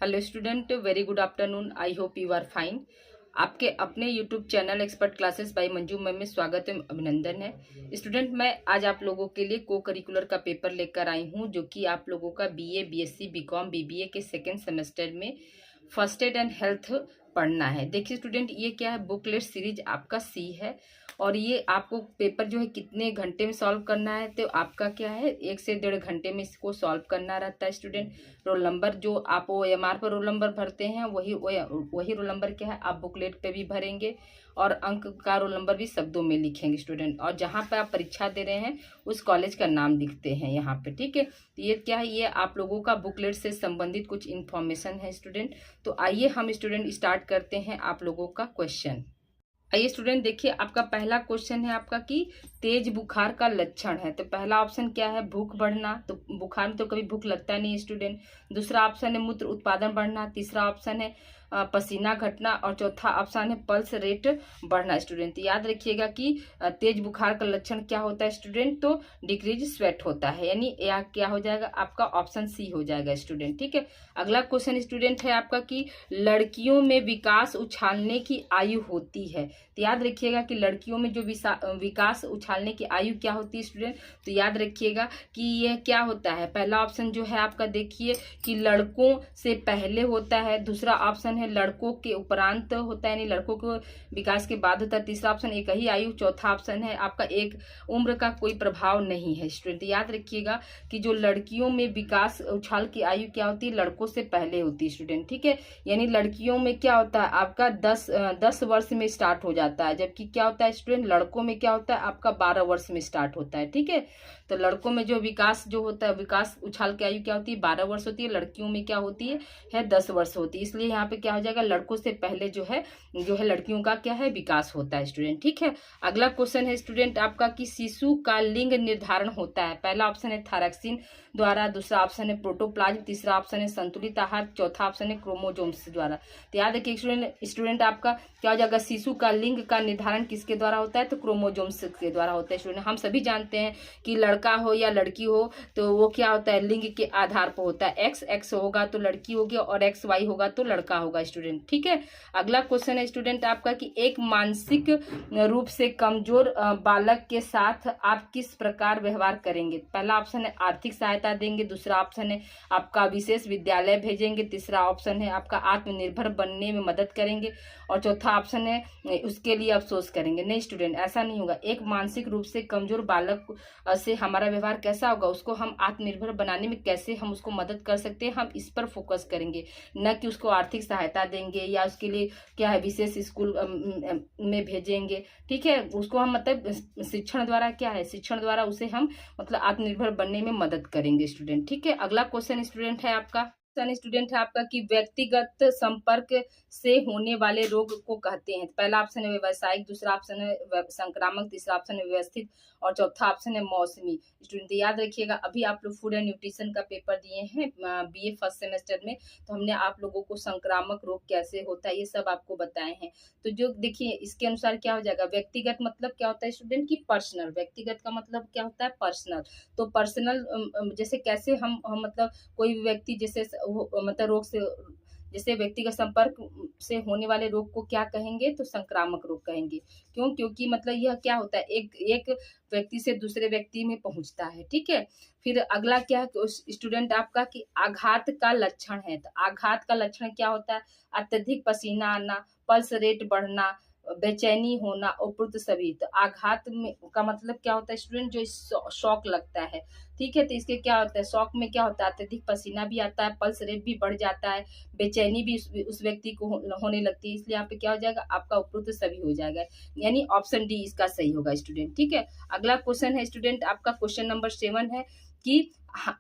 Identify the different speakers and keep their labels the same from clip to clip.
Speaker 1: Hello student, very good afternoon. I hope you are fine. आपके अपने YouTube channel expert classes by Manju ma'am में स्वागत एवं अभिनंदन है। स्टूडेंट, मैं आज आप लोगों के लिए को करिकुलर का पेपर लेकर आई हूं, जो कि आप लोगों का बीए, बीएससी, बीकॉम, बीबीए के सेकेंड सेमेस्टर में फर्स्ट एड एंड हेल्थ पढ़ना है। देखिए स्टूडेंट, ये क्या है, बुकलेट सीरीज आपका सी है और ये आपको पेपर जो है कितने घंटे में सॉल्व करना है, तो आपका क्या है 1 से 1.5 घंटे में इसको सॉल्व करना रहता है स्टूडेंट। रोल नंबर जो आप OMR पर रोल नंबर भरते हैं वही रोल नंबर क्या है आप बुकलेट पे भी भरेंगे और अंक का रोल नंबर भी शब्दों में लिखेंगे स्टूडेंट। और जहाँ पे आप परीक्षा दे रहे हैं उस कॉलेज का नाम लिखते हैं यहाँ पे, ठीक है। तो ये क्या है, ये आप लोगों का बुकलेट से संबंधित कुछ इन्फॉर्मेशन है स्टूडेंट। तो आइए हम स्टूडेंट स्टार्ट करते हैं आप लोगों का क्वेश्चन। आइए स्टूडेंट, देखिए आपका पहला क्वेश्चन है आपका कि तेज बुखार का लक्षण है। तो पहला ऑप्शन क्या है, भूख बढ़ना। तो बुखार में तो कभी भूख लगता नहीं स्टूडेंट। दूसरा ऑप्शन है मूत्र उत्पादन बढ़ना। तीसरा ऑप्शन है पसीना घटना और चौथा ऑप्शन है पल्स रेट बढ़ना स्टूडेंट। तो याद रखिएगा कि तेज बुखार का लक्षण क्या होता है स्टूडेंट, तो डिक्रीज स्वेट होता है, यानी यह क्या हो जाएगा आपका ऑप्शन सी हो जाएगा स्टूडेंट, ठीक है। अगला क्वेश्चन स्टूडेंट है आपका कि लड़कियों में विकास उछालने की आयु होती है। तो याद रखिएगा कि लड़कियों में जो विकास उछालने की आयु क्या होती है स्टूडेंट, तो याद रखिएगा कि यह क्या होता है। पहला ऑप्शन जो है आपका देखिए कि लड़कों से पहले होता है। दूसरा ऑप्शन है लड़कों के उपरांत होता है, यानी लड़कों को विकास के बाद होता है। तीसरा ऑप्शन एक ही आयु। चौथा ऑप्शन है आपका एक उम्र का कोई प्रभाव नहीं है स्टूडेंट। याद रखिएगा कि जो लड़कियों में विकास उछाल की आयु क्या होती है, लड़कों से पहले होती है स्टूडेंट, ठीक है। यानी लड़कियों में क्या होता है आपका 10 वर्ष में स्टार्ट हो जाता है, जबकि क्या होता है स्टूडेंट लड़कों में क्या होता है आपका 12 वर्ष में स्टार्ट होता है, ठीक है। तो लड़कों में जो विकास जो होता है, विकास उछाल की आयु क्या होती है 12 वर्ष होती है। लड़कियों में क्या होती है 10 वर्ष होती है। इसलिए यहाँ पे क्या हो जाएगा, लड़कों से पहले जो है लड़कियों का क्या है विकास होता है स्टूडेंट, ठीक है। अगला क्वेश्चन है स्टूडेंट आपका कि शिशु का लिंग निर्धारण होता है। पहला ऑप्शन है थायरॉक्सिन द्वारा। दूसरा ऑप्शन है प्रोटोप्लाज्म। तीसरा ऑप्शन है संतुलित आहार। चौथा ऑप्शन है क्रोमोजोम्स द्वारा। तो याद रखिए स्टूडेंट आपका क्या हो जाएगा, शिशु का लिंग का निर्धारण किसके द्वारा होता है, तो क्रोमोजोम्स के द्वारा होता है स्टूडेंट। हम सभी जानते हैं कि लड़का हो या लड़की हो तो वो क्या होता है लिंग के आधार पर होता है। एक्स होगा तो लड़की होगी और XY होगा तो लड़का होगा स्टूडेंट, ठीक है। अगला क्वेश्चन है स्टूडेंट आपका कि एक मानसिक रूप से कमजोर बालक के साथ आप किस प्रकार व्यवहार करेंगे। पहला ऑप्शन है आर्थिक सहायता देंगे। दूसरा ऑप्शन है आपका विशेष विद्यालय भेजेंगे। तीसरा ऑप्शन है आपका आत्मनिर्भर बनने में मदद करेंगे और चौथा ऑप्शन है उसके लिए अफसोस करेंगे। नहीं स्टूडेंट, ऐसा नहीं होगा। एक मानसिक रूप से कमजोर बालक से हमारा व्यवहार कैसा होगा, उसको हम आत्मनिर्भर बनाने में कैसे हम उसको मदद कर सकते हैं, हम इस पर फोकस करेंगे, न कि उसको आर्थिक सहायता देंगे या उसके लिए क्या है विशेष स्कूल में भेजेंगे, ठीक है। उसको हम मतलब शिक्षण द्वारा क्या है, शिक्षण द्वारा उसे हम मतलब आत्मनिर्भर बनने में मदद करेंगे स्टूडेंट, ठीक है। अगला क्वेश्चन स्टूडेंट है आपका स्टूडेंट है आपका कि व्यक्तिगत संपर्क से होने वाले रोग को कहते हैं। पहला ऑप्शन है व्यवसायिक। दूसरा ऑप्शन है संक्रामक। तीसरा ऑप्शन है व्यवस्थित और चौथा ऑप्शन है मौसमी स्टूडेंट। याद रखिएगा अभी आप लोग फूड एंड न्यूट्रिशन का पेपर दिए हैं बीए फर्स्ट सेमेस्टर में, तो हमने आप लोगों को संक्रामक रोग कैसे होता है ये सब आपको बताए हैं। तो जो देखिए इसके अनुसार क्या हो जाएगा, व्यक्तिगत मतलब क्या होता है स्टूडेंट की पर्सनल। व्यक्तिगत का मतलब क्या होता है पर्सनल। तो पर्सनल जैसे कैसे हम मतलब कोई भी व्यक्ति जैसे मतलब रोग से जैसे व्यक्तिगत संपर्क से होने वाले रोग को क्या कहेंगे, तो संक्रामक रोग कहेंगे। क्यों, क्योंकि मतलब यह क्या होता है एक एक व्यक्ति से दूसरे व्यक्ति में पहुंचता है, ठीक है। फिर अगला क्या है स्टूडेंट आपका कि आघात का लक्षण है। तो आघात का लक्षण क्या होता है, अत्यधिक पसीना आना, पल्स रेट बढ़ना, बेचैनी होना, उपरोक्त सभी। तो आघात में का मतलब क्या होता है स्टूडेंट, जो शॉक लगता है, ठीक है। तो इसके क्या होता है, शॉक में क्या होता है अत्यधिक पसीना भी आता है, पल्स रेट भी बढ़ जाता है, बेचैनी भी उस व्यक्ति को होने लगती है। इसलिए यहाँ पे क्या हो जाएगा आपका उपरोक्त सभी हो जाएगा, यानी ऑप्शन डी इसका सही होगा स्टूडेंट, ठीक है। अगला क्वेश्चन है स्टूडेंट आपका क्वेश्चन नंबर 7 है कि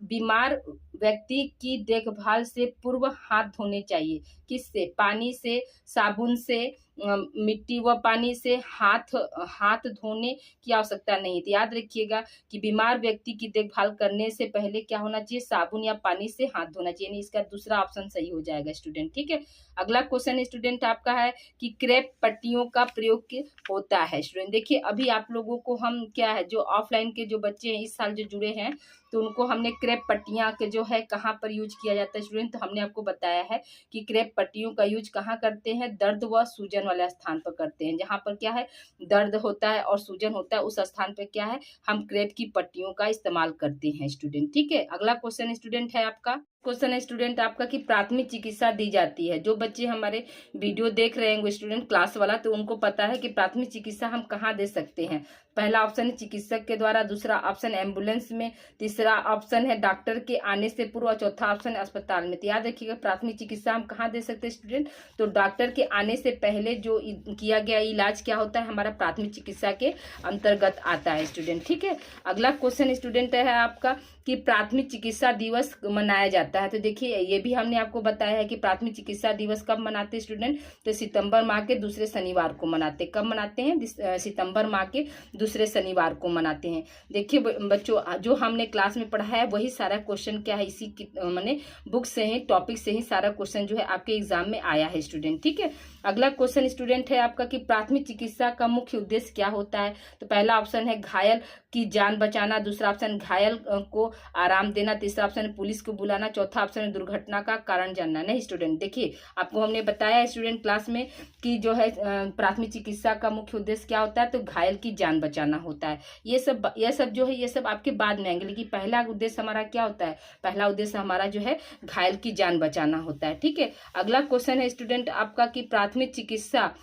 Speaker 1: बीमार व्यक्ति की देखभाल से पूर्व हाथ धोने चाहिए। किससे, पानी से, साबुन से मिट्टी व पानी से हाथ हाथ धोने की आवश्यकता नहीं है। तो याद रखिएगा कि बीमार व्यक्ति की देखभाल करने से पहले क्या होना चाहिए, साबुन या पानी से हाथ धोना चाहिए। यानी इसका दूसरा ऑप्शन सही हो जाएगा स्टूडेंट। ठीक है, अगला क्वेश्चन स्टूडेंट आपका है कि क्रेप पट्टियों का प्रयोग होता है। स्टूडेंट देखिए, अभी आप लोगों को हम क्या है, जो ऑफलाइन के जो बच्चे हैं इस साल जो जुड़े हैं, तो उनको हमने क्रेप पट्टियां के जो है कहाँ पर यूज किया जाता है स्टूडेंट, तो हमने आपको बताया है कि क्रेप पट्टियों का यूज कहाँ करते हैं, दर्द व सूजन वाले स्थान पर करते हैं। जहाँ पर क्या है, दर्द होता है और सूजन होता है, उस स्थान पर क्या है, हम क्रेप की पट्टियों का इस्तेमाल करते हैं स्टूडेंट। ठीक है, अगला क्वेश्चन स्टूडेंट है आपका, क्वेश्चन है स्टूडेंट आपका कि प्राथमिक चिकित्सा दी जाती है। जो बच्चे हमारे वीडियो देख रहे हैं स्टूडेंट क्लास वाला, तो उनको पता है कि प्राथमिक चिकित्सा हम कहाँ दे सकते हैं। पहला ऑप्शन है चिकित्सक के द्वारा, दूसरा ऑप्शन एम्बुलेंस में, तीसरा ऑप्शन है डॉक्टर के आने से पूर्व और चौथा ऑप्शन है अस्पताल में। तो याद रखिएगा प्राथमिक चिकित्सा हम कहाँ दे सकते हैं स्टूडेंट, तो डॉक्टर के आने से पहले जो किया गया इलाज क्या होता है, हमारा प्राथमिक चिकित्सा के अंतर्गत आता है स्टूडेंट। ठीक है, अगला क्वेश्चन स्टूडेंट है आपका कि प्राथमिक चिकित्सा दिवस मनाया जाता है। तो देखिए, ये भी हमने आपको बताया है कि प्राथमिक चिकित्सा दिवस कब मनाते हैं स्टूडेंट, तो सितंबर माह के दूसरे शनिवार को मनाते हैं। कब मनाते हैं, सितंबर माह के दूसरे शनिवार को मनाते हैं। देखिए बच्चों, जो हमने क्लास में पढ़ा है वही सारा क्वेश्चन क्या है, इसी मैंने बुक से ही, टॉपिक से ही सारा क्वेश्चन जो है आपके एग्जाम में आया है स्टूडेंट। ठीक है, अगला क्वेश्चन स्टूडेंट है आपका कि प्राथमिक चिकित्सा का मुख्य उद्देश्य क्या होता है। तो पहला ऑप्शन है घायल की जान बचाना, दूसरा ऑप्शन घायल को आराम देना, तीसरा ऑप्शन है पुलिस को बुलाना, चौथा ऑप्शन है दुर्घटना का कारण जानना। नहीं स्टूडेंट, देखिए आपको हमने बताया स्टूडेंट क्लास में कि जो है प्राथमिक चिकित्सा का मुख्य उद्देश्य क्या होता है, तो घायल की जान बचाना होता है। ये सब जो है ये सब आपके बाद में आएंगे, लेकिन पहला उद्देश्य हमारा क्या होता है, पहला उद्देश्य हमारा जो है घायल की जान बचाना होता है। ठीक है, अगला क्वेश्चन है स्टूडेंट आपका कि प्राथमिक चिकित्सा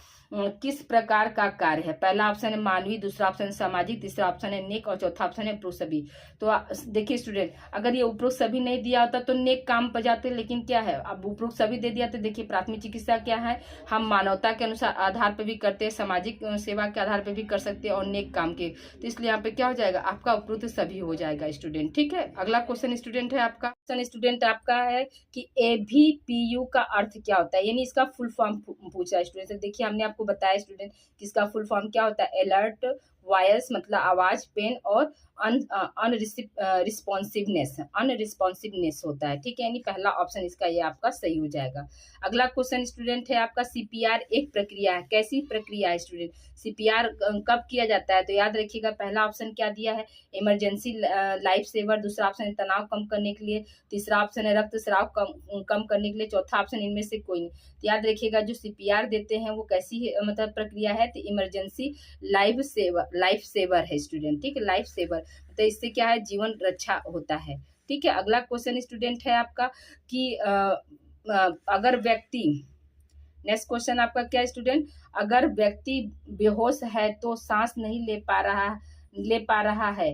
Speaker 1: किस प्रकार का कार्य है। पहला ऑप्शन है मानवीय, दूसरा ऑप्शन सामाजिक, तीसरा ऑप्शन है नेक और चौथा ऑप्शन है उपरोक्त सभी। तो देखिए स्टूडेंट, अगर ये उपरोक्त सभी नहीं दिया होता तो नेक काम पर जाते, लेकिन क्या है अब उपरोक्त सभी दे दिया। तो देखिए प्राथमिक चिकित्सा क्या है, हम मानवता के अनुसार आधार पर भी करते हैं, सामाजिक सेवा के आधार पर भी कर सकते हैं और नेक काम के, तो इसलिए यहाँ पे क्या हो जाएगा, आपका उपरोक्त सभी हो जाएगा स्टूडेंट। ठीक है, अगला क्वेश्चन स्टूडेंट है आपका, क्वेश्चन स्टूडेंट आपका है कि ABPU का अर्थ क्या होता है, यानी इसका फुल फॉर्म पूछा है स्टूडेंट। तो देखिए हमने आपको बताया स्टूडेंट कि इसका फुल फॉर्म क्या होता है, अलर्ट, वॉयस मतलब आवाज, पेन और अनरिस्पॉन्सिवनेस होता है। ठीक है, यानी पहला ऑप्शन इसका ये आपका सही हो जाएगा। अगला क्वेश्चन स्टूडेंट है आपका CPR एक प्रक्रिया है। कैसी प्रक्रिया है स्टूडेंट, CPR कब किया जाता है, तो याद रखिएगा पहला ऑप्शन क्या दिया है, इमरजेंसी लाइफ सेवर, दूसरा ऑप्शन है तनाव कम करने के लिए, तीसरा ऑप्शन है रक्तस्राव कम करने के लिए, चौथा ऑप्शन इनमें से कोई नहीं। तो याद रखिएगा जो CPR देते हैं वो कैसी मतलब प्रक्रिया है, तो इमरजेंसी लाइफ सेवर है स्टूडेंट। ठीक है, लाइफ सेवर तो इससे क्या है, जीवन रक्षा होता है। ठीक है, अगला क्वेश्चन स्टूडेंट है आपका कि अगर व्यक्ति, नेक्स्ट क्वेश्चन आपका क्या है स्टूडेंट, अगर व्यक्ति बेहोश है तो सांस नहीं ले पा रहा है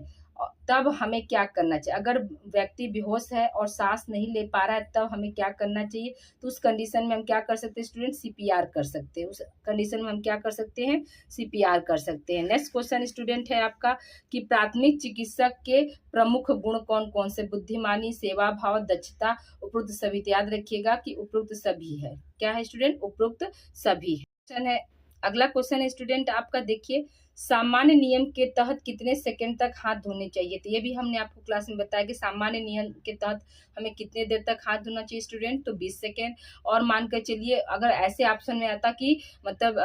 Speaker 1: तब हमें क्या करना चाहिए। अगर व्यक्ति बेहोश है और सांस नहीं ले पा रहा है तब हमें क्या करना चाहिए, तो उस कंडीशन में हम क्या कर सकते हैं स्टूडेंट, CPR कर सकते हैं। उस कंडीशन में हम क्या कर सकते हैं, CPR कर सकते हैं। नेक्स्ट क्वेश्चन स्टूडेंट है आपका कि प्राथमिक चिकित्सक के प्रमुख गुण कौन कौन से, बुद्धिमानी, सेवा भाव, दक्षता, उपरोक्त सभी। याद रखिएगा कि उपरोक्त सभी है, क्या है स्टूडेंट, उपरोक्त सभी है। अगला क्वेश्चन है स्टूडेंट आपका, देखिए सामान्य नियम के तहत कितने सेकंड तक हाथ धोने चाहिए। तो ये भी हमने आपको क्लास में बताया कि सामान्य नियम के तहत हमें कितने देर तक हाथ धोना चाहिए स्टूडेंट, तो 20 सेकंड। और मान कर चलिए अगर ऐसे ऑप्शन में आता कि मतलब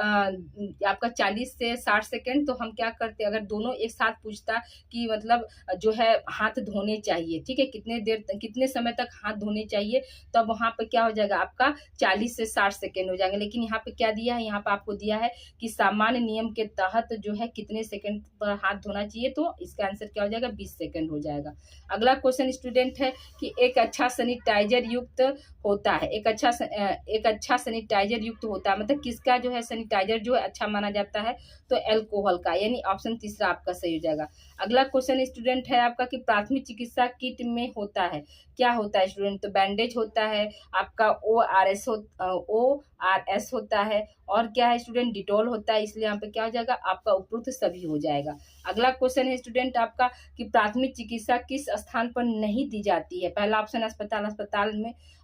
Speaker 1: आपका 40 से 60 सेकंड, तो हम क्या करते, अगर दोनों एक साथ पूछता कि मतलब जो है हाथ धोने चाहिए, ठीक है, कितने समय तक हाथ धोने चाहिए, तब वहां पर क्या हो जाएगा आपका 40 से 60 सेकंड हो जाएंगे। लेकिन यहाँ पे क्या दिया है, यहाँ पे आपको दिया है कि सामान्य नियम के तहत जो है कितने सेकंड पर हाथ धोना चाहिए, तो इसका आंसर क्या हो जाएगा, 20 सेकंड हो जाएगा। अगला क्वेश्चन स्टूडेंट है कि एक अच्छा सैनिटाइजर युक्त होता है, एक अच्छा सैनिटाइजर युक्त होता है, मतलब किसका जो है सैनिटाइजर जो है अच्छा माना जाता है, तो अल्कोहल का, यानी ऑप्शन तीसरा आपका सही हो जाएगा। अगला क्वेश्चन स्टूडेंट है आपका कि प्राथमिक चिकित्सा किट में होता है, क्या होता है स्टूडेंट? तो बैंडेज होता है, आपका ORS होता है, और क्या है स्टूडेंट? डिटॉल होता है। इसलिए यहाँ पे क्या हो जाएगा? आपका उपरोक्त सभी हो जाएगा। अगला क्वेश्चन है स्टूडेंट आपका कि प्राथमिक चिकित्सा किस स्थान पर नहीं दी जाती है? पहला ऑप्शन अस्पताल,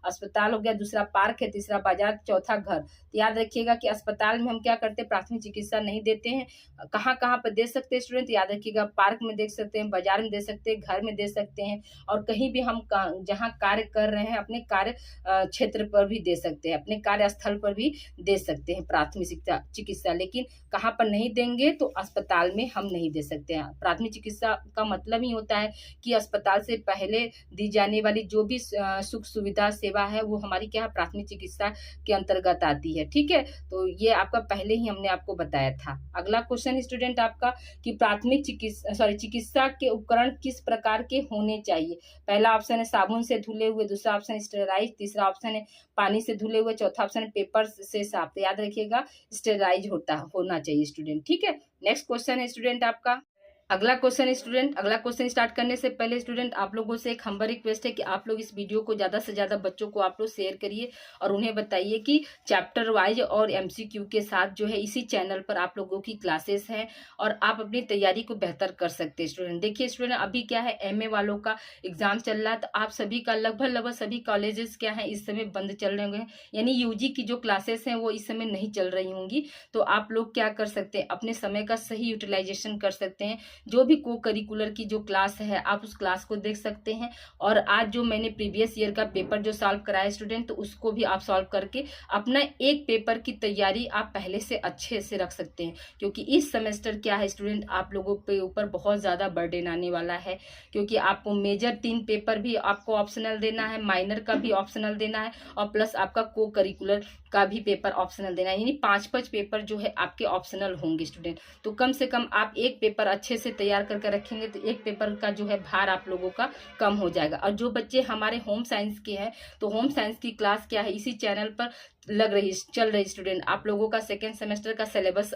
Speaker 1: अस्पताल हो गया, दूसरा पार्क है, तीसरा बाजार, चौथा घर। तो याद रखिएगा कि अस्पताल में हम क्या करते हैं? प्राथमिक चिकित्सा नहीं देते हैं। कहाँ कहाँ पर दे सकते हैं स्टूडेंट? याद रखिएगा, पार्क में दे सकते हैं, बाजार में दे सकते हैं, घर में दे सकते हैं, और कहीं भी हम जहाँ कार्य कर रहे हैं अपने कार्य क्षेत्र पर भी दे सकते हैं, अपने कार्यस्थल पर भी दे सकते हैं प्राथमिक चिकित्सा। लेकिन कहाँ पर नहीं देंगे? तो अस्पताल में हम नहीं दे सकते हैं। प्राथमिक चिकित्सा का मतलब ही होता है कि अस्पताल से पहले दी जाने वाली जो भी सुख सुविधा सेवा है वो हमारी क्या है? प्राथमिक चिकित्सा के अंतर्गत आती है। ठीक है, तो ये आपका पहले ही हमने आपको बताया था। अगला क्वेश्चन स्टूडेंट आपका कि प्राथमिक चिकित्सा के उपकरण किस प्रकार के होने चाहिए? पहला ऑप्शन है साबुन से धुले हुए, दूसरा ऑप्शन स्टेराइज, तीसरा ऑप्शन है पानी से धुले हुए, चौथा ऑप्शन है पेपर से साफ। तो याद रखिएगा स्टेराइज होना चाहिए स्टूडेंट। ठीक है, नेक्स्ट क्वेश्चन है स्टूडेंट आपका अगला क्वेश्चन स्टार्ट करने से पहले स्टूडेंट आप लोगों से एक हम्बल रिक्वेस्ट है कि आप लोग इस वीडियो को ज़्यादा से ज़्यादा बच्चों को आप लोग शेयर करिए और उन्हें बताइए कि चैप्टर वाइज और MCQ के साथ जो है इसी चैनल पर आप लोगों की क्लासेस हैं और आप अपनी तैयारी को बेहतर कर सकते हैं स्टूडेंट। देखिए स्टूडेंट, अभी क्या है, MA वालों का एग्जाम चल रहा है, तो आप सभी का लगभग सभी कॉलेजेस क्या है इस समय बंद चल रहे होंगे, यानी UG की जो क्लासेस हैं वो इस समय नहीं चल रही होंगी। तो आप लोग क्या कर सकते हैं? अपने समय का सही यूटिलाइजेशन कर सकते हैं। जो भी को करिकुलर की जो क्लास है आप उस क्लास को देख सकते हैं, और आज जो मैंने प्रीवियस ईयर का पेपर जो सॉल्व कराया स्टूडेंट, तो उसको भी आप सॉल्व करके अपना एक पेपर की तैयारी आप पहले से अच्छे से रख सकते हैं। क्योंकि इस सेमेस्टर क्या है स्टूडेंट, आप लोगों के ऊपर बहुत ज़्यादा बर्डन आने वाला है, क्योंकि आपको मेजर 3 पेपर भी आपको ऑप्शनल देना है, माइनर का भी ऑप्शनल देना है, और प्लस आपका को करिकुलर का भी पेपर ऑप्शनल देना है, यानी 5 पेपर जो है आपके ऑप्शनल होंगे स्टूडेंट। तो कम से कम आप एक पेपर अच्छे से तैयार करके रखेंगे तो एक पेपर का जो है भार आप लोगों का कम हो जाएगा। और जो बच्चे हमारे होम साइंस के हैं, तो होम साइंस की क्लास क्या है इसी चैनल पर चल रही स्टूडेंट। आप लोगों का सेकेंड सेमेस्टर का सिलेबस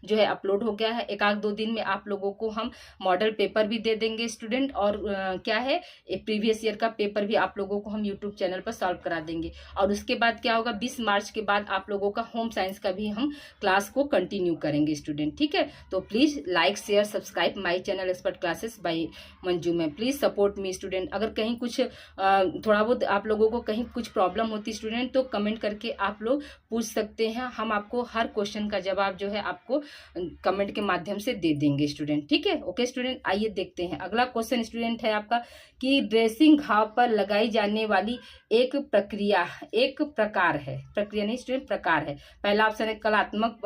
Speaker 1: जो है अपलोड हो गया है। 1-2 दिन में आप लोगों को हम मॉडल पेपर भी दे देंगे स्टूडेंट, और क्या है प्रीवियस ईयर का पेपर भी आप लोगों को हम यूट्यूब चैनल पर सॉल्व करा देंगे। और उसके बाद क्या होगा, 20 मार्च के बाद आप लोगों का होम साइंस का भी हम क्लास को कंटिन्यू करेंगे स्टूडेंट। ठीक है, तो please like share subscribe my channel expert classes by Manju में। Please support me student. अगर कहीं कुछ थोड़ा बहुत आप लोगों को कहीं कुछ प्रॉब्लम होती स्टूडेंट, तो कमेंट करके आप लोग पूछ सकते हैं। हम आपको हर क्वेश्चन का जवाब जो है आपको कमेंट के माध्यम से दे देंगे स्टूडेंट। ठीक है, ओके स्टूडेंट, आइए देखते हैं अगला क्वेश्चन स्टूडेंट है आपका कि ड्रेसिंग घाव पर लगाई जाने वाली एक प्रकार नहीं स्टूडेंट, प्रकार है। पहला ऑप्शन है कलात्मक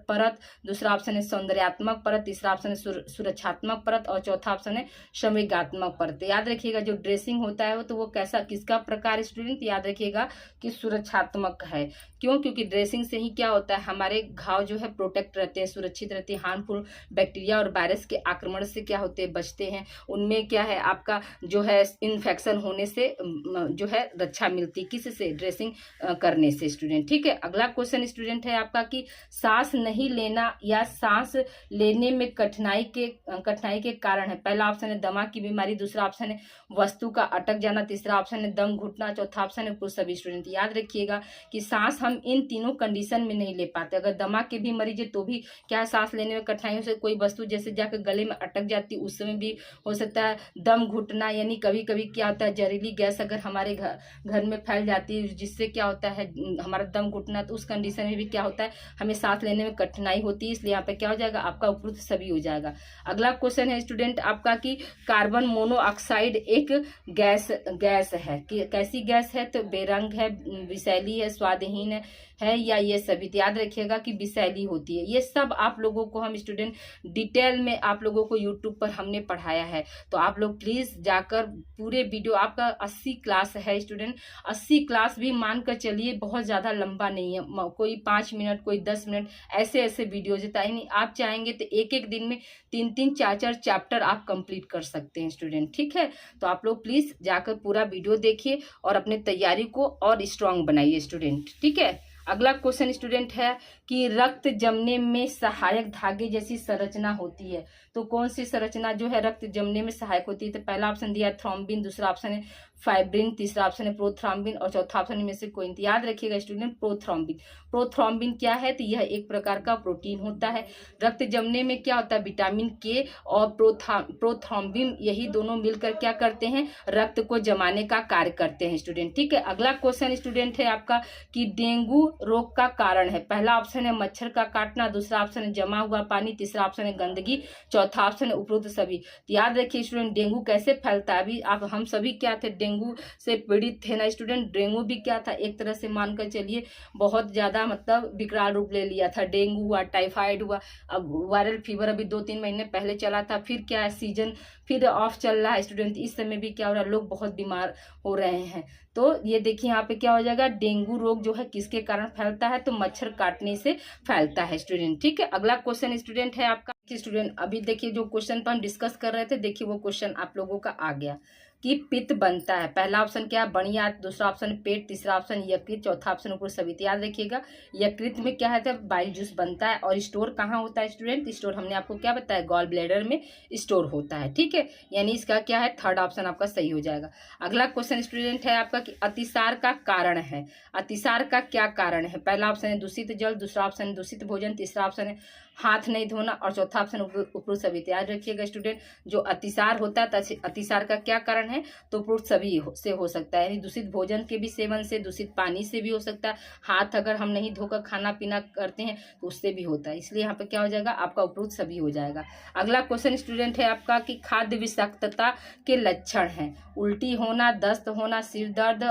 Speaker 1: परत, दूसरा ऑप्शन है सौंदर्यात्मक परत, तीसरा ऑप्शन है सुरक्षात्मक परत, और चौथा ऑप्शन है संवेगात्मक परत। याद रखिएगा जो ड्रेसिंग होता है तो वो किसका प्रकार है स्टूडेंट? याद रखिएगा कि सुरक्षात्मक है। क्यों? क्योंकि ड्रेसिंग से ही क्या होता है, हमारे घाव जो है प्रोटेक्ट रहते हैं, सुरक्षित रहते हैं, हार्मफुल बैक्टीरिया और वायरस के आक्रमण से क्या होते हैं, बचते हैं। उनमें क्या है आपका जो है इन्फेक्शन होने से जो है रक्षा मिलती है, किससे? ड्रेसिंग करने से स्टूडेंट। ठीक है, अगला क्वेश्चन स्टूडेंट है आपका कि सांस नहीं लेना या सांस लेने में कठिनाई के कारण है। पहला ऑप्शन है दमा की बीमारी, दूसरा ऑप्शन है वस्तु का अटक जाना, तीसरा ऑप्शन है दम घुटना, चौथा ऑप्शन है कुछ सभी स्टूडेंट। याद रखिएगा कि सांस हम इन तीनों कंडीशन में नहीं ले पाते। अगर दमा के भी मरीज है तो भी क्या है, सांस लेने में कठिनाइयों से कोई वस्तु जैसे जाकर गले में अटक जाती है, उस समय भी हो सकता है। दम घुटना यानी कभी कभी क्या होता है, जहरीली गैस अगर हमारे घर में फैल जाती है जिससे क्या होता है हमारा दम घुटना, तो उस कंडीशन में भी क्या होता है, हमें सांस लेने में कठिनाई होती है। इसलिए यहाँ पे क्या हो जाएगा, आपका उपयुक्त सभी हो जाएगा। अगला क्वेश्चन है स्टूडेंट आपका कि कार्बन मोनोऑक्साइड एक गैस है कि कैसी गैस है? तो बेरंग है, विषैली है, स्वादहीन है या ये सभी? याद रखिएगा कि विषैली होती है। ये सब आप लोगों को हम स्टूडेंट डिटेल में आप लोगों को यूट्यूब पर हमने पढ़ाया है, तो आप लोग प्लीज जाकर पूरे वीडियो, आपका 80 क्लास है स्टूडेंट, 80 क्लास भी मानकर चलिए बहुत ज्यादा लंबा नहीं है, कोई 5 मिनट कोई 10 मिनट ऐसे वीडियोज है। नहीं आप चाहेंगे तो एक दिन में 3-3 4-4 चैप्टर आप कंप्लीट कर सकते हैं स्टूडेंट। ठीक है, तो आप लोग प्लीज जाकर पूरा वीडियो देखिए और अपने तैयारी को और स्ट्रांग बनाइए स्टूडेंट। ठीक है, अगला क्वेश्चन स्टूडेंट है कि रक्त जमने में सहायक धागे जैसी संरचना होती है, तो कौन सी संरचना जो है रक्त जमने में सहायक होती है? तो पहला ऑप्शन दिया थ्रोम्बिन, दूसरा ऑप्शन है फाइब्रिन, तीसरा ऑप्शन है प्रोथ्रॉम्बिन और चौथा ऑप्शन में से कोई नहीं। याद रखिएगा स्टूडेंट, प्रोथ्रॉम्बिन। प्रोथ्रॉम्बिन क्या है? तो यह एक प्रकार का प्रोटीन होता है। रक्त जमने में क्या होता है? विटामिन के और प्रोथ्रॉम्बिन, यही दोनों मिलकर क्या करते हैं? रक्त को जमाने का कार्य करते हैं स्टूडेंट। ठीक है, अगला क्वेश्चन स्टूडेंट है आपका कि डेंगू रोग का कारण है। पहला ऑप्शन है मच्छर का काटना, दूसरा ऑप्शन है जमा हुआ पानी, तीसरा ऑप्शन है गंदगी, चौथा ऑप्शन है उपरोक्त सभी। तो याद रखिए स्टूडेंट, डेंगू कैसे फैलता है? अभी आप हम सभी क्या थे? डेंगू से पीड़ित थे ना स्टूडेंट। डेंगू भी क्या था? एक तरह से मानकर चलिए बहुत ज्यादा मतलब विकराल रूप ले लिया था। डेंगू हुआ, टाइफाइड हुआ, अब वायरल फीवर अभी 2-3 महीने पहले चला था, फिर क्या है सीजन फिर ऑफ चल रहा है स्टूडेंट। इस समय भी क्या हो रहा है? लोग बहुत बीमार हो रहे हैं। तो ये देखिए यहाँ पे क्या हो जाएगा? डेंगू रोग जो है किसके कारण फैलता है? तो मच्छर काटने से फैलता है स्टूडेंट। ठीक है, अगला क्वेश्चन स्टूडेंट है आपका स्टूडेंट, अभी देखिए जो क्वेश्चन पर हम डिस्कस कर रहे थे, देखिए वो क्वेश्चन आप लोगों का आ गया कि पित्त बनता है। पहला ऑप्शन क्या है? बणिया, दूसरा ऑप्शन पेट, तीसरा ऑप्शन यकृत, चौथा ऑप्शन ऊपर सभी। याद रखिएगा यकृत में क्या है? तो बाइल जूस बनता है। और स्टोर कहाँ होता है स्टूडेंट? स्टोर हमने आपको क्या बताया? गॉल ब्लैडर में स्टोर होता है। ठीक है, यानी इसका क्या है? थर्ड ऑप्शन आपका सही हो जाएगा। अगला क्वेश्चन स्टूडेंट है आपका कि अतिसार का कारण है। अतिसार का क्या कारण है? पहला ऑप्शन है दूषित जल, दूसरा ऑप्शन है दूषित भोजन, तीसरा ऑप्शन है हाथ नहीं धोना और चौथा ऑप्शन उपरोक्त सभी। याद रखिएगा स्टूडेंट, जो अतिसार होता है अतिसार का क्या कारण है? तो उपरोक्त सभी से हो सकता है, यानी दूषित भोजन के भी सेवन से, दूषित पानी से भी हो सकता है, हाथ अगर हम नहीं धोकर खाना पीना करते हैं तो उससे भी होता है। इसलिए यहाँ पे क्या हो जाएगा? आपका उपरोक्त सभी हो जाएगा। अगला क्वेश्चन स्टूडेंट है आपका कि खाद्य विषाक्तता के लक्षण हैं। उल्टी होना, दस्त होना, सिर दर्द,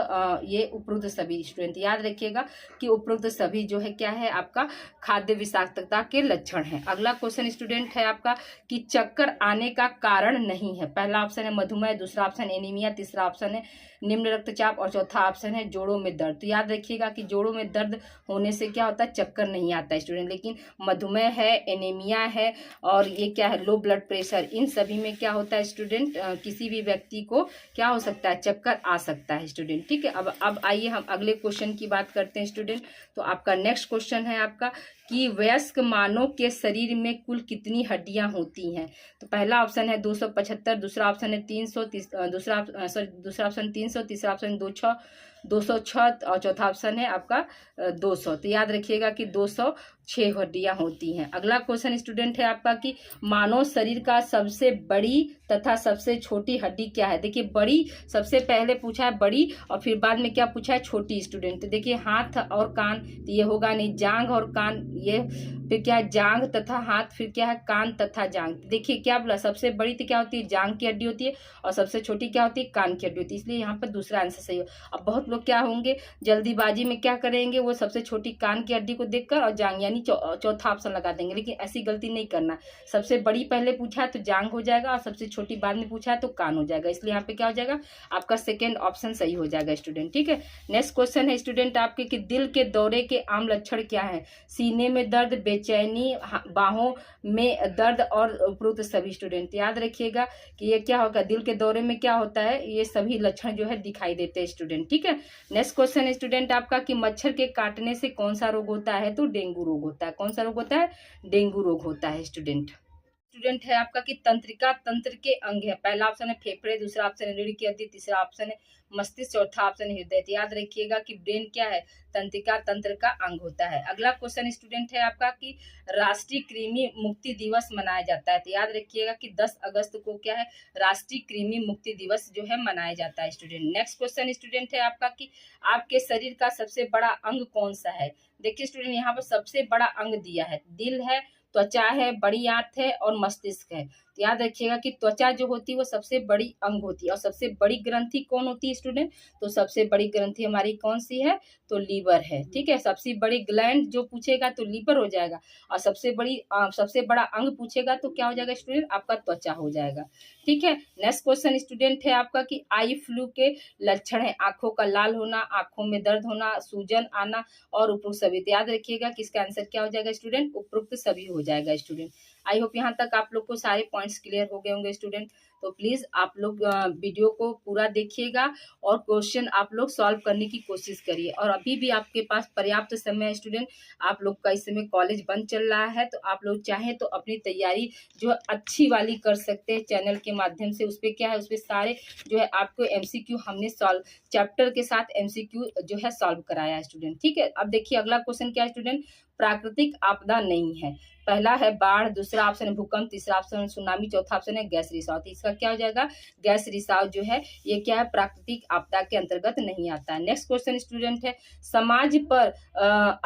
Speaker 1: ये उपरोक्त सभी स्टूडेंट। याद रखिएगा कि उपरोक्त सभी जो है क्या है? आपका खाद्य विषाक्तता के लक्षण है। अगला क्वेश्चन स्टूडेंट है आपका कि चक्कर आने का कारण नहीं है। पहला ऑप्शन है मधुमेह, दूसरा ऑप्शन एनीमिया, तीसरा ऑप्शन है निम्न रक्तचाप और चौथा ऑप्शन है जोड़ों में दर्द। तो याद रखिएगा कि जोड़ों में दर्द होने से क्या होता है? चक्कर नहीं आता है स्टूडेंट। लेकिन मधुमेह है, एनीमिया है और ये क्या है? लो ब्लड प्रेशर, इन सभी में क्या होता है स्टूडेंट? किसी भी व्यक्ति को क्या हो सकता है? चक्कर आ सकता है स्टूडेंट। ठीक है, अब आइए हम अगले क्वेश्चन की बात करते हैं स्टूडेंट। तो आपका नेक्स्ट क्वेश्चन है आपका कि वयस्क मानव के शरीर में कुल कितनी हड्डियां होती हैं? तो पहला ऑप्शन है 275, दूसरा ऑप्शन है 300, दूसरा ऑप्शन 300, तीसरा ऑप्शन 206 और चौथा ऑप्शन है आपका 200। तो याद रखिएगा कि 206 हड्डियां होती हैं। अगला क्वेश्चन स्टूडेंट है आपका कि मानव शरीर का सबसे बड़ी तथा सबसे छोटी हड्डी क्या है? देखिए बड़ी सबसे पहले पूछा है बड़ी और फिर बाद में क्या पूछा है? छोटी स्टूडेंट। तो देखिए हाथ और कान, तो ये होगा नहीं, जांघ और कान, ये फिर क्या है? जांघ तथा हाथ, फिर क्या है? कान तथा जांघ। देखिए क्या बोला? सबसे बड़ी तो क्या होती है? जांघ की हड्डी होती है और सबसे छोटी क्या होती है? कान की हड्डी होती है। इसलिए यहाँ पर दूसरा आंसर सही हो। अब बहुत लोग क्या होंगे जल्दीबाजी में क्या करेंगे? वो सबसे छोटी कान की हड्डी को देखकर और जांघ यानी चौथा ऑप्शन लगा देंगे, लेकिन ऐसी गलती नहीं करना। सबसे बड़ी पहले पूछा है तो जांघ हो जाएगा और सबसे छोटी बाद में पूछा है तो कान हो जाएगा। इसलिए यहाँ पे क्या हो जाएगा? आपका सेकेंड ऑप्शन सही हो जाएगा स्टूडेंट। ठीक है, नेक्स्ट क्वेश्चन है स्टूडेंट आपके कि दिल के दौरे के आम लक्षण क्या है? सीने में दर्द, बेचैनी, बाहों में दर्द और उपरोक्त सभी स्टूडेंट। याद रखिएगा कि ये क्या होगा? दिल के दौरे में क्या होता है? ये सभी लक्षण जो है दिखाई देते हैं स्टूडेंट। ठीक है, नेक्स्ट क्वेश्चन स्टूडेंट आपका कि मच्छर के काटने से कौन सा रोग होता है? तो डेंगू रोग होता है। कौन सा रोग होता है? डेंगू रोग होता है स्टूडेंट। स्टूडेंट है आपका कि तंत्रिका तंत्र के अंग है। पहला ऑप्शन है फेफड़े, दूसरा ऑप्शन है रीढ़ की हड्डी, तीसरा ऑप्शन है मस्तिष्क, चौथा ऑप्शन है हृदय। याद रखिएगा कि ब्रेन क्या है? तंत्रिका तंत्र का अंग होता है। अगला क्वेश्चन स्टूडेंट है आपका कि राष्ट्रीय कृमि मुक्ति दिवस मनाया जाता है। तो याद रखिएगा कि 10 अगस्त को क्या है? राष्ट्रीय कृमि मुक्ति दिवस जो है मनाया जाता है स्टूडेंट। नेक्स्ट क्वेश्चन स्टूडेंट है आपका कि आपके शरीर का सबसे बड़ा अंग कौन सा है? देखिए स्टूडेंट, यहाँ पर सबसे बड़ा अंग दिया है, दिल है, त्वचा है, बड़ी आंत है और मस्तिष्क है। तो याद रखिएगा कि त्वचा जो होती है वो सबसे बड़ी अंग होती है। और सबसे बड़ी ग्रंथि कौन होती है स्टूडेंट? तो सबसे बड़ी ग्रंथि हमारी कौन सी है? तो लीवर है। ठीक है, सबसे बड़ी ग्लैंड जो पूछेगा तो लीवर हो जाएगा और सबसे बड़ा अंग पूछेगा तो क्या हो जाएगा स्टूडेंट? आपका त्वचा हो जाएगा। ठीक है, नेक्स्ट क्वेश्चन स्टूडेंट है आपका कि आई फ्लू के लक्षण है आंखों का लाल होना, आंखों में दर्द होना, सूजन आना और उपरोक्त सभी। तो याद रखिएगा कि इसका आंसर क्या हो जाएगा स्टूडेंट? उपरोक्त सभी हो जाएगा स्टूडेंट। आई होप यहाँ तक आप लोग को सारे पॉइंट्स क्लियर हो गए होंगे स्टूडेंट। तो तो प्लीज़ आप लोग वीडियो को पूरा देखिएगा और क्वेश्चन आप लोग सॉल्व करने की कोशिश करिए। और अभी भी आपके पास पर्याप्त समय है स्टूडेंट, आप लोग का इस समय कॉलेज बंद चल रहा है, तो आप लोग चाहें तो अपनी तैयारी जो है अच्छी वाली कर सकते हैं चैनल के माध्यम से। उस पर क्या है, उस पर सारे जो है आपको MCQ हमने सॉल्व चैप्टर के साथ MCQ जो है सॉल्व कराया है स्टूडेंट। ठीक है, अब देखिए अगला क्वेश्चन क्या है स्टूडेंट, प्राकृतिक आपदा नहीं है। पहला है बाढ़, दूसरा ऑप्शन है भूकंप, तीसरा ऑप्शन है सुनामी, चौथा ऑप्शन है गैस रिसाव। तो इसका क्या हो जाएगा, गैस रिसाव जो है ये क्या है, प्राकृतिक आपदा के अंतर्गत नहीं आता है। नेक्स्ट क्वेश्चन स्टूडेंट है, समाज पर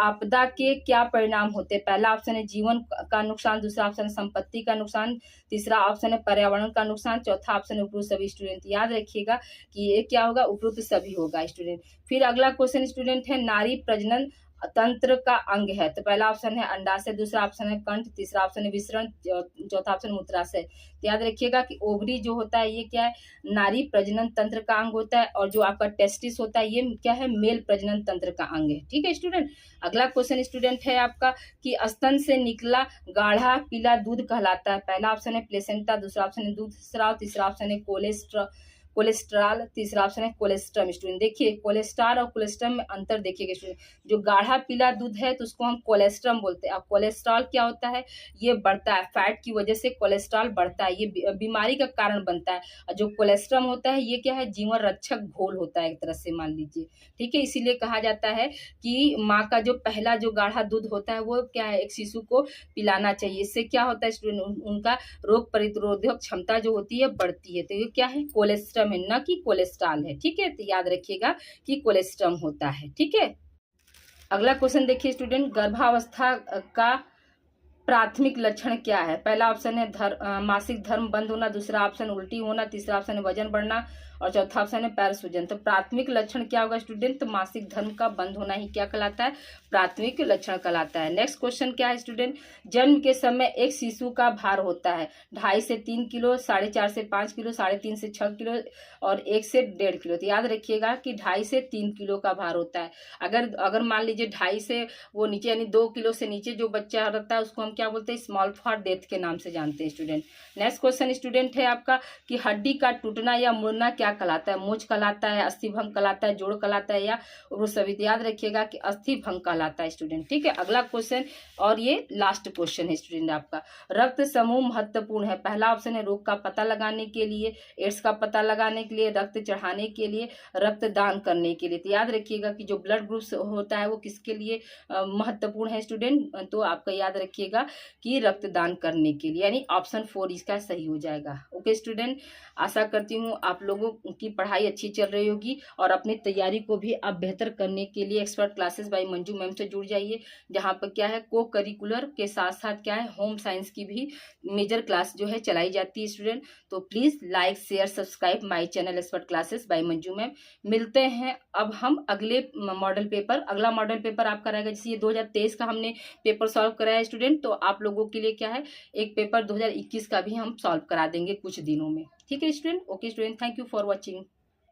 Speaker 1: आपदा के क्या परिणाम होते हैं। पहला ऑप्शन है जीवन का नुकसान, दूसरा ऑप्शन है संपत्ति का नुकसान, तीसरा ऑप्शन है पर्यावरण का नुकसान, चौथा ऑप्शन है उपरोक्त सभी। स्टूडेंट याद रखिएगा कि ये क्या होगा, उपरोक्त सभी होगा स्टूडेंट। फिर अगला क्वेश्चन स्टूडेंट है, नारी प्रजनन तंत्र का अंग है। तो पहला ऑप्शन है अंडाशय, दूसरा ऑप्शन है कंठ, तीसरा ऑप्शन है विसरण, चौथा ऑप्शन मूत्राशय। तो याद रखिएगा कि ओवरी जो होता है ये क्या है, नारी प्रजनन तंत्र का अंग होता है, और जो आपका टेस्टिस होता है ये क्या है, मेल प्रजनन तंत्र का अंग है। ठीक है स्टूडेंट। अगला क्वेश्चन स्टूडेंट है आपका कि स्तन से निकला गाढ़ा पीला दूध कहलाता है। पहला ऑप्शन है प्लेसेंटा, दूसरा ऑप्शन है दूध स्राव, तीसरा ऑप्शन है कोलेस्ट्रॉल, तीसरा ऑप्शन है कोलेस्ट्रम। स्टूडेंट देखिए कोलेस्ट्रॉल और कोलेस्ट्रम में अंतर देखिएगा स्टूडेंट। जो गाढ़ा पीला दूध है तो उसको हम कोलेस्ट्रम बोलते हैं। और कोलेस्ट्रॉल क्या होता है, ये बढ़ता है, फैट की वजह से कोलेस्ट्रॉल बढ़ता है, ये बीमारी का कारण बनता है। और जो कोलेस्ट्रम होता है ये क्या है, जीवन रक्षक घोल होता है एक तरह से, मान लीजिए। ठीक है, इसीलिए कहा जाता है कि माँ का जो पहला जो गाढ़ा दूध होता है वो क्या है, एक शिशु को पिलाना चाहिए। इससे क्या होता है स्टूडेंट, उनका रोग प्रतिरोधक क्षमता जो होती है बढ़ती है। तो ये क्या है, कोलेस्ट्रम है, न कि कोलेस्ट्रॉल है। ठीक है, तो याद रखिएगा कि कोलेस्ट्रम होता है। ठीक है, अगला क्वेश्चन देखिए स्टूडेंट, गर्भावस्था का प्राथमिक लक्षण क्या है। पहला ऑप्शन है मासिक धर्म बंद होना, दूसरा ऑप्शन उल्टी होना, तीसरा ऑप्शन है वजन बढ़ना, और चौथा ऑप्शन है पैर सूजन। तो प्राथमिक लक्षण क्या होगा स्टूडेंट, तो मासिक धर्म का बंद होना ही क्या कहलाता है, प्राथमिक लक्षण कहलाता है। नेक्स्ट क्वेश्चन क्या है स्टूडेंट, जन्म के समय एक शिशु का भार होता है 2.5 से 3 किलो, 4.5 से 5 किलो, 3.5 से 6 किलो, और 1 से 1.5 किलो। तो याद रखिएगा कि 2.5 से 3 किलो का भार होता है। अगर मान लीजिए 2.5 से वो नीचे यानी 2 किलो से नीचे जो बच्चा रहता है उसको हम क्या बोलते हैं, स्मॉल फॉर डेथ के नाम से जानते हैं स्टूडेंट। नेक्स्ट क्वेश्चन स्टूडेंट है आपका कि हड्डी का टूटना या मुड़ना क्या कहलाता है। मूंछ कहलाता है, अस्थि भंग कहलाता है, जोड़ कहलाता है, या सभी। याद रखिएगा कि अस्थि भंग कहलाता है स्टूडेंट। ठीक है, अगला क्वेश्चन और ये लास्ट क्वेश्चन है स्टूडेंट आपका, रक्त समूह महत्वपूर्ण है। पहला ऑप्शन है रोग का पता लगाने के लिए, एड्स का पता लगाने के लिए, रक्त चढ़ाने के लिए, रक्तदान करने के लिए। तो याद रखिएगा कि जो ब्लड ग्रुप होता है वो किसके लिए महत्वपूर्ण है स्टूडेंट, तो आपका याद रखिएगा कि रक्तदान करने के लिए, यानी ऑप्शन 4 इसका सही हो जाएगा। ओके स्टूडेंट, आशा करती हूँ आप लोगों की पढ़ाई अच्छी चल रही होगी, और अपनी तैयारी को भी आप बेहतर करने के लिए expert classes by Manju ma'am से जुड़ जाइए, जहाँ पर क्या है को करिकुलर के साथ साथ क्या है होम साइंस की भी मेजर क्लास जो है चलाई जाती है स्टूडेंट। तो please like share subscribe my channel expert classes by Manju ma'am. मिलते हैं अब हम अगले मॉडल पेपर, अगला मॉडल पेपर आपका रहेगा, जैसे ये 2023 का हमने पेपर सॉल्व कराया है स्टूडेंट, तो आप लोगों के लिए क्या है एक पेपर 2021 का भी हम सॉल्व करा देंगे कुछ दिनों में। ठीक है student, okay student, thank you for watching.